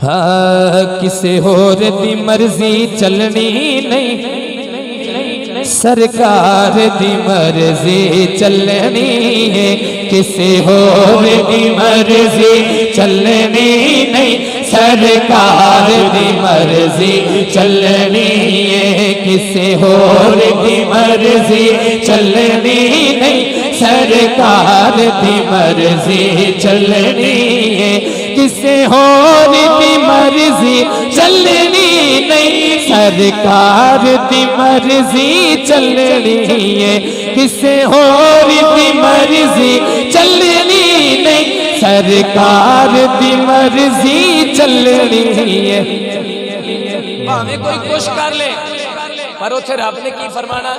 کسے ہور دی مرضی چلنی نہیں، سرکار دی مرضی چلنی ہے، کسے ہور دی مرضی چلنی نہیں، سرکار دی مرضی چلنی ہے، کسے ہور دی مرضی چلنی نہیں، سرکار دی مرضی چلنی ہے، کسے ہور دی مرضی چلنی نہیں، سرکار دی مرضی چلنی ہے، کسے اور دی مرضی چلنی نہیں، سرکار دی مرضی چلنی ہے۔ ہمیں کوئی کوشش کر لے پر اتھے رب نے کی فرمانا؟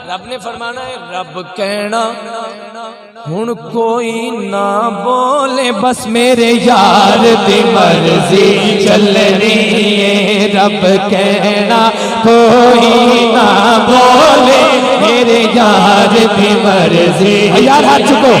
رب نے فرمانا ہے رب کہنا ہن کوئی نہ بولے بس میرے یار دی مرضی چلنی ہے، رب کہنا کوئی نہ بولے میرے یار دی مرضی، یار ہاتھ چکو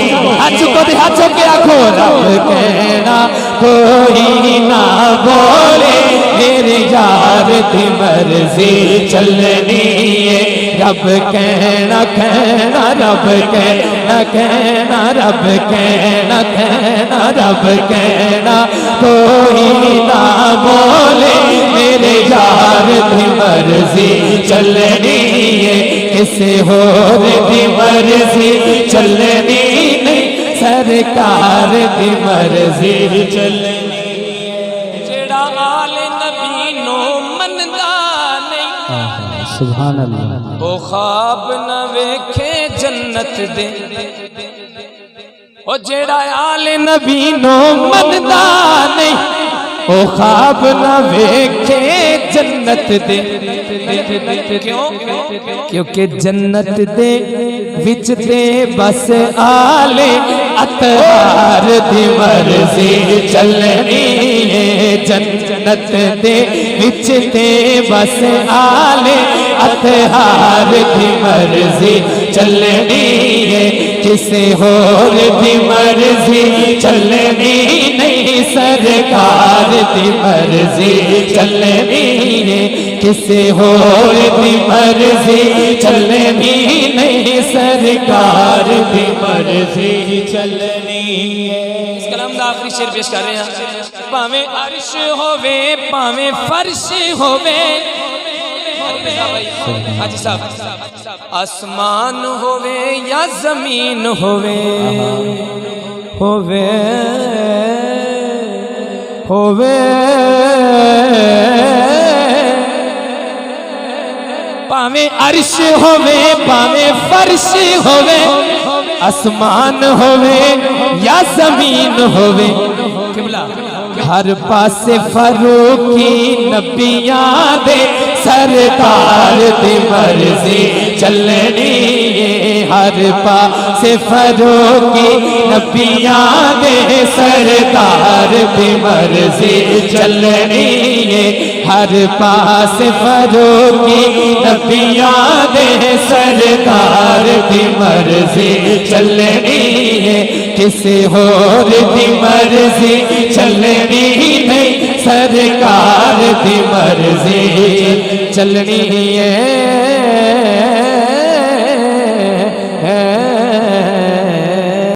دی ہاتھ چک کے آکھو، رب کہنا کوئی نہ بولے میرے یار دی مرضی چلنی ہے، رب کہنا کہنا رب کہنا کہنا رب کہنا کہنا رب کہنا کوئی نہ بولے میرے یار دی مرضی چلنی ہے، کسے ہور دی مرضی چلنی نہیں، سرکار دی مرضی چلنی ہے، جیڑا آل نبی نو مندا نہیں، سبحان اللہ، او خواب نہ ویکھے جنت دے، او جیڑا آل نبی نو مندا نہیں، او خواب نہ ویکھے جنت دے، کیونکہ جنت دے وچ تے بس آل اطہار دی مرضی چلنی ہے، جنت دے وچ تے بس آل اطہار دی مرضی چلنی ہے، کسے ہور دی مرضی چلنی نہیں، سرکار دی مرضی چلنی ہے، کسے ہور دی مرضی چلنی نہیں، سرکار دی مرضی چلنی ہے۔ اس کلام دا آخری شعر پیش کر رہے ہیں، پاویں عرش ہووے پاویں فرش ہووے، حاجی صاحب آسمان ہووے یا زمین ہووے، ہووے ہووے پاویں عرش ہووے پاویں فرش ہووے، آسمان ہووے یا زمین ہووے، ہر پاسے فاروقی نبیاں دے سرکار دی مرضی چلنی ہے، ہر پاسے فاروقی نبیاں دے سرکار دی مرضی چلنی ہے، ہر پاسے فاروقی نبیاں دے سرکار دی مرضی چلنی ہے، کسے ہور دی مرضی چلنی نہیں، سرکار دی مرضی چلنی ہے۔